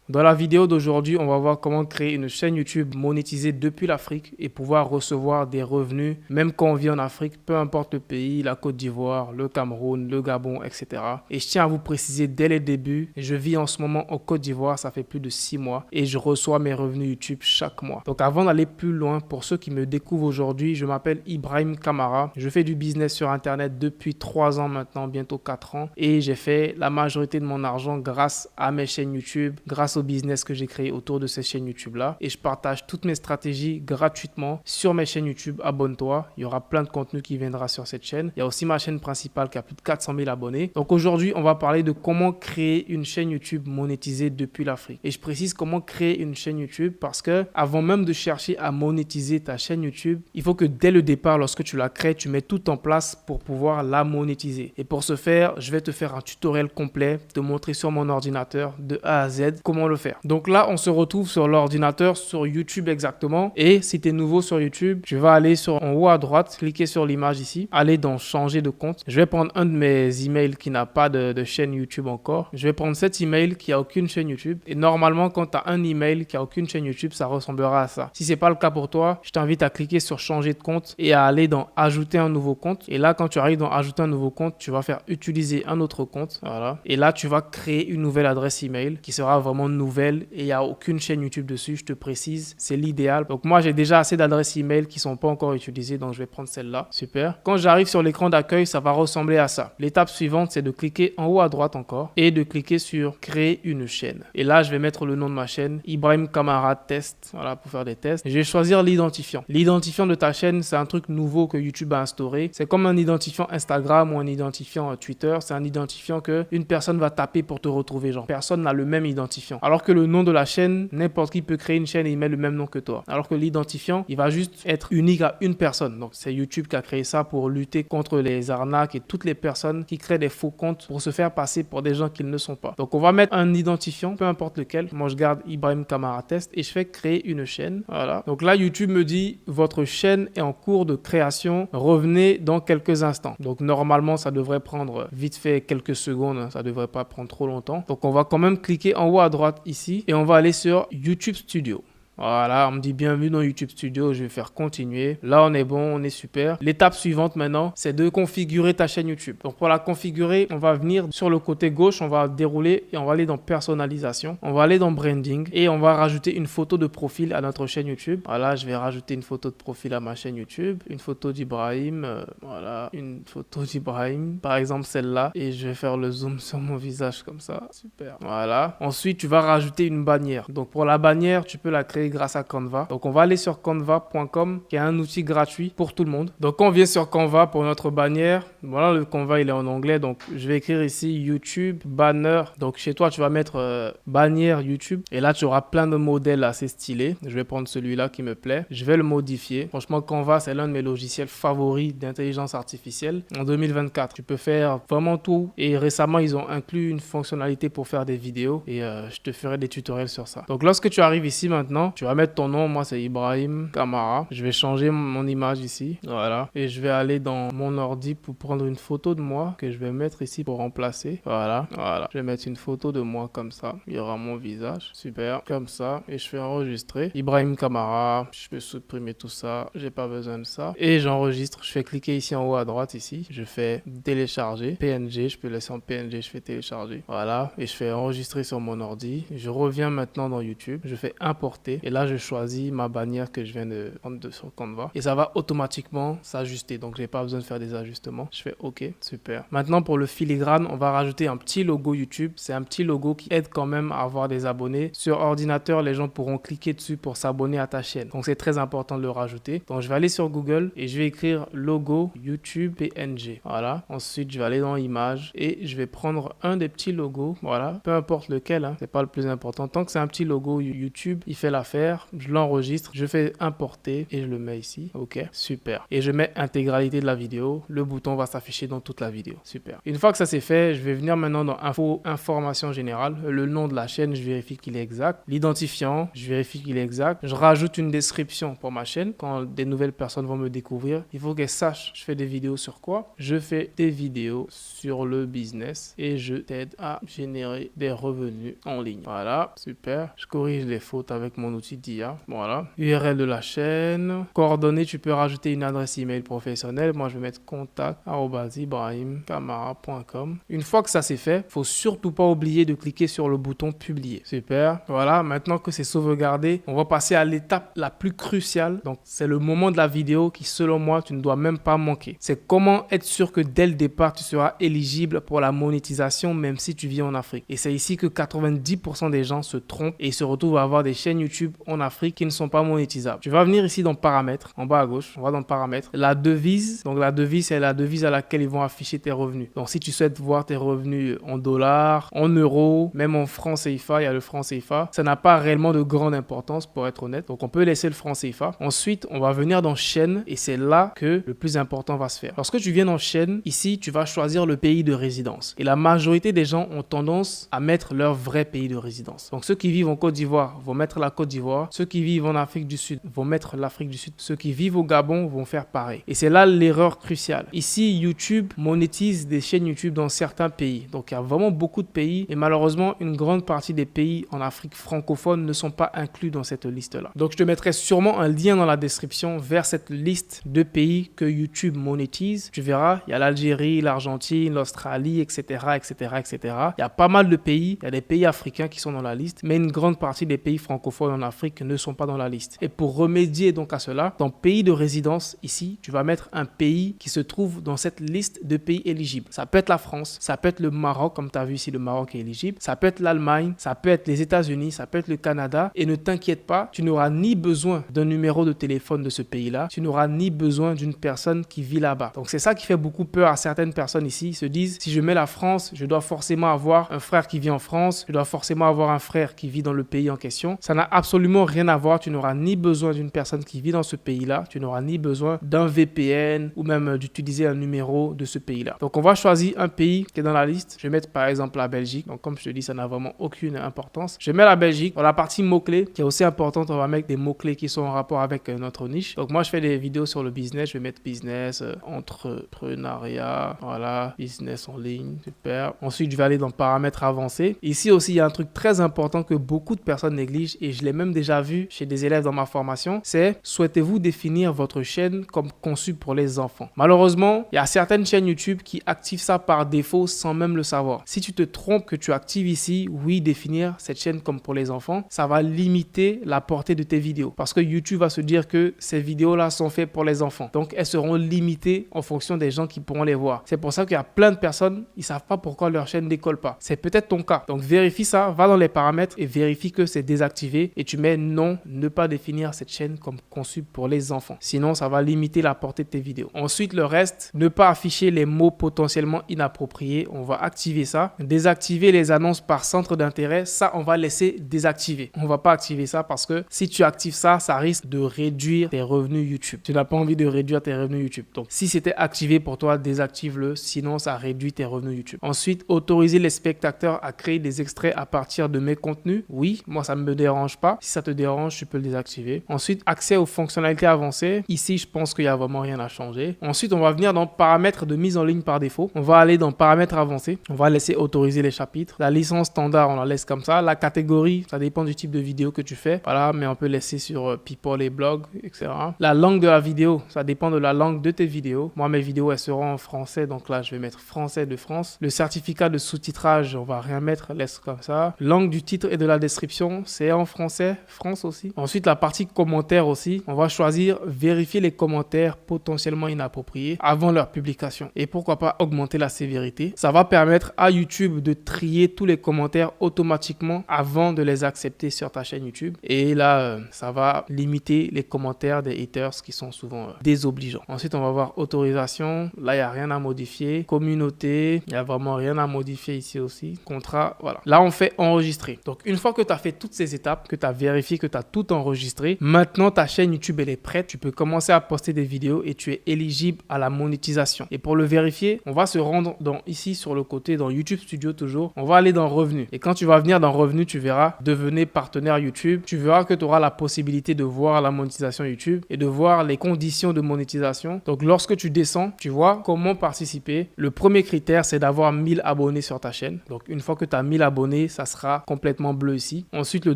Dans la vidéo d'aujourd'hui, on va voir comment créer une chaîne YouTube monétisée depuis l'Afrique et pouvoir recevoir des revenus même quand on vit en Afrique, peu importe le pays, la Côte d'Ivoire, le Cameroun, le Gabon, etc. Et je tiens à vous préciser dès le début, je vis en ce moment en Côte d'Ivoire, ça fait plus de 6 mois et je reçois mes revenus YouTube chaque mois. Donc avant d'aller plus loin, pour ceux qui me découvrent aujourd'hui, je m'appelle Ibrahim Kamara. Je fais du business sur Internet depuis 3 ans maintenant, bientôt 4 ans et j'ai fait la majorité de mon argent grâce à mes chaînes YouTube, grâce au business que j'ai créé autour de ces chaînes YouTube là et je partage toutes mes stratégies gratuitement sur mes chaînes YouTube. Abonne-toi, il y aura plein de contenu qui viendra sur cette chaîne. Il y a aussi ma chaîne principale qui a plus de 400 000 abonnés. Donc aujourd'hui, on va parler de comment créer une chaîne YouTube monétisée depuis l'Afrique. Et je précise comment créer une chaîne YouTube parce que avant même de chercher à monétiser ta chaîne YouTube, il faut que dès le départ, lorsque tu la crées, tu mets tout en place pour pouvoir la monétiser. Et pour ce faire, je vais te faire un tutoriel complet, te montrer sur mon ordinateur de A à Z comment le faire. Donc là, on se retrouve sur l'ordinateur, sur YouTube exactement. Et si tu es nouveau sur YouTube, tu vas aller en haut à droite, cliquer sur l'image ici, aller dans changer de compte. Je vais prendre un de mes emails qui n'a pas de chaîne YouTube encore. Je vais prendre cet email qui a aucune chaîne YouTube. Et normalement, quand tu as un email qui a aucune chaîne YouTube, ça ressemblera à ça. Si c'est pas le cas pour toi, je t'invite à cliquer sur changer de compte et à aller dans ajouter un nouveau compte. Et là, quand tu arrives dans ajouter un nouveau compte, tu vas faire utiliser un autre compte. Voilà. Et là, tu vas créer une nouvelle adresse email qui sera vraiment nouvelle et il n'y a aucune chaîne YouTube dessus. Je te précise, c'est l'idéal. Donc moi, j'ai déjà assez d'adresses email qui sont pas encore utilisées, donc je vais prendre celle-là. Super. Quand j'arrive sur l'écran d'accueil, ça va ressembler à ça. L'étape suivante, c'est de cliquer en haut à droite encore et de cliquer sur créer une chaîne. Et là, je vais mettre le nom de ma chaîne, Ibrahim Kamara Test, voilà, pour faire des tests. Je vais choisir l'identifiant. L'identifiant de ta chaîne, c'est un truc nouveau que YouTube a instauré. C'est comme un identifiant Instagram ou un identifiant Twitter. C'est un identifiant que une personne va taper pour te retrouver. Genre, personne n'a le même identifiant. Alors que le nom de la chaîne, n'importe qui peut créer une chaîne et il met le même nom que toi. Alors que l'identifiant, il va juste être unique à une personne. Donc, c'est YouTube qui a créé ça pour lutter contre les arnaques et toutes les personnes qui créent des faux comptes pour se faire passer pour des gens qu'ils ne sont pas. Donc, on va mettre un identifiant, peu importe lequel. Moi, je garde Ibrahim Kamara Test et je fais créer une chaîne. Voilà. Donc là, YouTube me dit, votre chaîne est en cours de création. Revenez dans quelques instants. Donc, normalement, ça devrait prendre vite fait quelques secondes. Ça devrait pas prendre trop longtemps. Donc, on va quand même cliquer en haut à droite ici et on va aller sur YouTube Studio. Voilà, on me dit bienvenue dans YouTube Studio, je vais faire continuer. Là, on est bon, on est super. L'étape suivante maintenant, c'est de configurer ta chaîne YouTube. Donc, pour la configurer, on va venir sur le côté gauche, on va dérouler et on va aller dans personnalisation. On va aller dans branding et on va rajouter une photo de profil à notre chaîne YouTube. Voilà, je vais rajouter une photo de profil à ma chaîne YouTube. Une photo d'Ibrahim, voilà, une photo d'Ibrahim, par exemple celle-là. Et je vais faire le zoom sur mon visage comme ça. Super. Voilà. Ensuite, tu vas rajouter une bannière. Donc, pour la bannière, tu peux la créer grâce à Canva. Donc, on va aller sur canva.com qui est un outil gratuit pour tout le monde. Donc, on vient sur Canva pour notre bannière. Voilà, le Canva, il est en anglais. Donc, je vais écrire ici YouTube banner. Donc, chez toi, tu vas mettre bannière YouTube. Et là, tu auras plein de modèles assez stylés. Je vais prendre celui-là qui me plaît. Je vais le modifier. Franchement, Canva, c'est l'un de mes logiciels favoris d'intelligence artificielle. En 2024, tu peux faire vraiment tout. Et récemment, ils ont inclus une fonctionnalité pour faire des vidéos. Et je te ferai des tutoriels sur ça. Donc, lorsque tu arrives ici maintenant, tu vas mettre ton nom, moi c'est Ibrahim Kamara. Je vais changer mon image ici, voilà. Et je vais aller dans mon ordi pour prendre une photo de moi que je vais mettre ici pour remplacer. Voilà, voilà. Je vais mettre une photo de moi comme ça. Il y aura mon visage, super, comme ça. Et je fais enregistrer. Ibrahim Kamara, je peux supprimer tout ça, j'ai pas besoin de ça. Et j'enregistre, je fais cliquer ici en haut à droite ici. Je fais télécharger, PNG, je peux laisser en PNG, je fais télécharger. Voilà, et je fais enregistrer sur mon ordi. Je reviens maintenant dans YouTube, je fais importer. Et là, je choisis ma bannière que je viens de prendre sur Canva. Et ça va automatiquement s'ajuster. Donc, j'ai pas besoin de faire des ajustements. Je fais OK, super. Maintenant, pour le filigrane, on va rajouter un petit logo YouTube. C'est un petit logo qui aide quand même à avoir des abonnés. Sur ordinateur, les gens pourront cliquer dessus pour s'abonner à ta chaîne. Donc, c'est très important de le rajouter. Donc, je vais aller sur Google et je vais écrire logo YouTube PNG. Voilà. Ensuite, je vais aller dans images et je vais prendre un des petits logos. Voilà. Peu importe lequel, hein. C'est pas le plus important. Tant que c'est un petit logo YouTube, il fait l'affaire. faire, je l'enregistre, je fais importer et je le mets ici. Ok, super. Et je mets intégralité de la vidéo. Le bouton va s'afficher dans toute la vidéo. Super. Une fois que ça c'est fait, je vais venir maintenant dans info, information générale. Le nom de la chaîne, je vérifie qu'il est exact. L'identifiant, je vérifie qu'il est exact. Je rajoute une description pour ma chaîne. Quand des nouvelles personnes vont me découvrir, il faut qu'elles sachent je fais des vidéos sur quoi. Je fais des vidéos sur le business et je t'aide à générer des revenus en ligne. Voilà, super. Je corrige les fautes avec mon outil d'IA. Voilà. URL de la chaîne. Coordonnées, tu peux rajouter une adresse email professionnelle. Moi, je vais mettre contact@ibrahimkamara.com. Une fois que ça c'est fait, faut surtout pas oublier de cliquer sur le bouton publier. Super. Voilà, maintenant que c'est sauvegardé, on va passer à l'étape la plus cruciale. Donc, c'est le moment de la vidéo qui, selon moi, tu ne dois même pas manquer. C'est comment être sûr que dès le départ, tu seras éligible pour la monétisation, même si tu vis en Afrique. Et c'est ici que 90% des gens se trompent et se retrouvent à avoir des chaînes YouTube en Afrique qui ne sont pas monétisables. Tu vas venir ici dans paramètres, en bas à gauche, on va dans paramètres. La devise, donc la devise, c'est la devise à laquelle ils vont afficher tes revenus. Donc, si tu souhaites voir tes revenus en dollars, en euros, même en francs CFA, il y a le franc CFA. Ça n'a pas réellement de grande importance pour être honnête. Donc, on peut laisser le franc CFA. Ensuite, on va venir dans chaîne et c'est là que le plus important va se faire. Lorsque tu viens dans chaîne, ici, tu vas choisir le pays de résidence. Et la majorité des gens ont tendance à mettre leur vrai pays de résidence. Donc, ceux qui vivent en Côte d'Ivoire vont mettre la Côte d'Ivoire. Ceux qui vivent en Afrique du Sud vont mettre l'Afrique du Sud. Ceux qui vivent au Gabon vont faire pareil. Et c'est là l'erreur cruciale. Ici, YouTube monétise des chaînes YouTube dans certains pays. Donc, il y a vraiment beaucoup de pays et malheureusement, une grande partie des pays en Afrique francophone ne sont pas inclus dans cette liste-là. Donc, je te mettrai sûrement un lien dans la description vers cette liste de pays que YouTube monétise. Tu verras, il y a l'Algérie, l'Argentine, l'Australie, etc., etc., etc. Il y a pas mal de pays. Il y a des pays africains qui sont dans la liste, mais une grande partie des pays francophones en Afrique ne sont pas dans la liste. Et pour remédier donc à cela, dans pays de résidence, ici, tu vas mettre un pays qui se trouve dans cette liste de pays éligibles. Ça peut être la France, ça peut être le Maroc, comme tu as vu ici, le Maroc est éligible. Ça peut être l'Allemagne, ça peut être les États-Unis, ça peut être le Canada. Et ne t'inquiète pas, tu n'auras ni besoin d'un numéro de téléphone de ce pays-là, tu n'auras ni besoin d'une personne qui vit là-bas. Donc c'est ça qui fait beaucoup peur à certaines personnes ici. Ils se disent, si je mets la France, je dois forcément avoir un frère qui vit en France, je dois forcément avoir un frère qui vit dans le pays en question. Ça n'a absolument rien à voir. Tu n'auras ni besoin d'une personne qui vit dans ce pays-là, tu n'auras ni besoin d'un VPN ou même d'utiliser un numéro de ce pays-là. Donc on va choisir un pays qui est dans la liste. Je vais mettre par exemple la Belgique. Donc comme je te dis, ça n'a vraiment aucune importance. Je mets la Belgique. Dans la partie mots-clés qui est aussi importante, on va mettre des mots-clés qui sont en rapport avec notre niche. Donc moi, je fais des vidéos sur le business. Je vais mettre business, entrepreneuriat, voilà, business en ligne, super. Ensuite, je vais aller dans paramètres avancés. Ici aussi, il y a un truc très important que beaucoup de personnes négligent et je l'ai même déjà vu chez des élèves dans ma formation. C'est souhaitez-vous définir votre chaîne comme conçue pour les enfants? Malheureusement, il y a certaines chaînes YouTube qui activent ça par défaut sans même le savoir. Si tu te trompes que tu actives ici, oui, définir cette chaîne comme pour les enfants, ça va limiter la portée de tes vidéos parce que YouTube va se dire que ces vidéos-là sont faites pour les enfants. Donc, elles seront limitées en fonction des gens qui pourront les voir. C'est pour ça qu'il y a plein de personnes, ils savent pas pourquoi leur chaîne décolle pas. C'est peut-être ton cas. Donc, vérifie ça, va dans les paramètres et vérifie que c'est désactivé et tu mets non, ne pas définir cette chaîne comme conçue pour les enfants. Sinon, ça va limiter la portée de tes vidéos. Ensuite, le reste, ne pas afficher les mots potentiellement inappropriés. On va activer ça. Désactiver les annonces par centre d'intérêt. Ça, on va laisser désactiver. On va pas activer ça parce que si tu actives ça, ça risque de réduire tes revenus YouTube. Tu n'as pas envie de réduire tes revenus YouTube. Donc, si c'était activé pour toi, désactive-le. Sinon, ça réduit tes revenus YouTube. Ensuite, autoriser les spectateurs à créer des extraits à partir de mes contenus. Oui, moi, ça ne me dérange pas. Si ça te dérange, tu peux le désactiver. Ensuite, accès aux fonctionnalités avancées. Ici, je pense qu'il n'y a vraiment rien à changer. Ensuite, on va venir dans paramètres de mise en ligne par défaut. On va aller dans paramètres avancés. On va laisser autoriser les chapitres. La licence standard, on la laisse comme ça. La catégorie, ça dépend du type de vidéo que tu fais. Voilà, mais on peut laisser sur People et blogs, etc. La langue de la vidéo, ça dépend de la langue de tes vidéos. Moi, mes vidéos, elles seront en français. Donc là, je vais mettre français de France. Le certificat de sous-titrage, on va rien mettre, laisse comme ça. Langue du titre et de la description, c'est en français, France aussi. Ensuite, la partie commentaires aussi, on va choisir vérifier les commentaires potentiellement inappropriés avant leur publication. Et pourquoi pas augmenter la sévérité. Ça va permettre à YouTube de trier tous les commentaires automatiquement avant de les accepter sur ta chaîne YouTube. Et là, ça va limiter les commentaires des haters qui sont souvent désobligeants. Ensuite, on va voir autorisation. Là, il n'y a rien à modifier. Communauté, il n'y a vraiment rien à modifier ici aussi. Contrat, voilà. Là, on fait enregistrer. Donc, une fois que tu as fait toutes ces étapes, que tu as vérifié vérifier que tu as tout enregistré. Maintenant, ta chaîne YouTube, elle est prête. Tu peux commencer à poster des vidéos et tu es éligible à la monétisation. Et pour le vérifier, on va se rendre ici sur le côté, dans YouTube Studio toujours. On va aller dans Revenus. Et quand tu vas venir dans Revenus, tu verras Devenez partenaire YouTube. Tu verras que tu auras la possibilité de voir la monétisation YouTube et de voir les conditions de monétisation. Donc, lorsque tu descends, tu vois comment participer. Le premier critère, c'est d'avoir 1000 abonnés sur ta chaîne. Donc, une fois que tu as 1000 abonnés, ça sera complètement bleu ici. Ensuite, le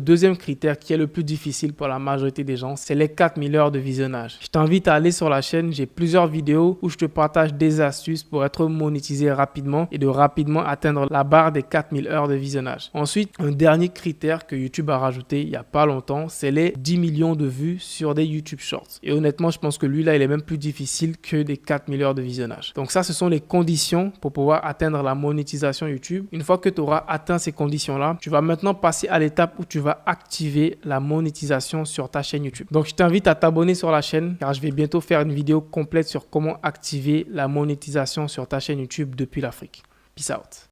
deuxième critère qui est le plus difficile pour la majorité des gens, c'est les 4000 heures de visionnage. Je t'invite à aller sur la chaîne. J'ai plusieurs vidéos où je te partage des astuces pour être monétisé rapidement et de rapidement atteindre la barre des 4000 heures de visionnage. Ensuite, un dernier critère que YouTube a rajouté il n'y a pas longtemps, c'est les 10 millions de vues sur des YouTube Shorts. Et honnêtement, je pense que lui là, il est même plus difficile que des 4000 heures de visionnage. Donc ça, ce sont les conditions pour pouvoir atteindre la monétisation YouTube. Une fois que tu auras atteint ces conditions-là, tu vas maintenant passer à l'étape où tu vas activer la monétisation sur ta chaîne YouTube. Donc, je t'invite à t'abonner sur la chaîne car je vais bientôt faire une vidéo complète sur comment activer la monétisation sur ta chaîne YouTube depuis l'Afrique. Peace out.